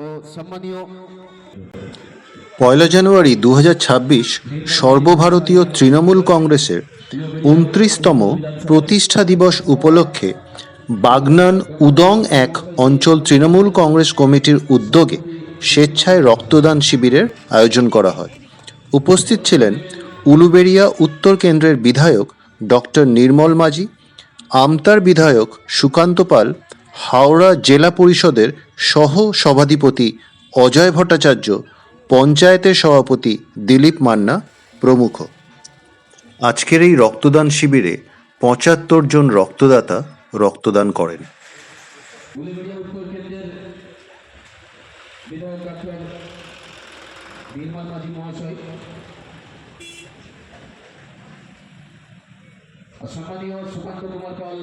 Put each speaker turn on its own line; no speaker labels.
ও সম্মানীয়
১ জানুয়ারি ২০২৬ সর্বভারতীয় তৃণমূল কংগ্রেসের ২৯তম প্রতিষ্ঠা দিবস উপলক্ষে বাগনান উদং ১ অঞ্চল তৃণমূল কংগ্রেস কমিটির উদ্যোগে স্বেচ্ছায় রক্তদান শিবিরের আয়োজন করা হয়। উপস্থিত ছিলেন উলুবেড়িয়া উত্তর কেন্দ্রের বিধায়ক ডক্টর নির্মল মাঝি, আমতার বিধায়ক সুকান্ত পাল, হাওড়া জেলা পরিষদের সহ সভাধিপতি অজয় ভট্টাচার্য, পঞ্চায়েতের সভাপতি দিলীপ মান্না প্রমুখ। আজকের এই রক্তদান শিবিরে ৭৫ জন রক্তদাতা রক্তদান করেন।
উলুবেড়িয়া উত্তর কেন্দ্রের বিধায়ক ডক্টর নির্মল মাঝি মহাশয়, সম্মানীয় সুকান্ত কুমার পাল,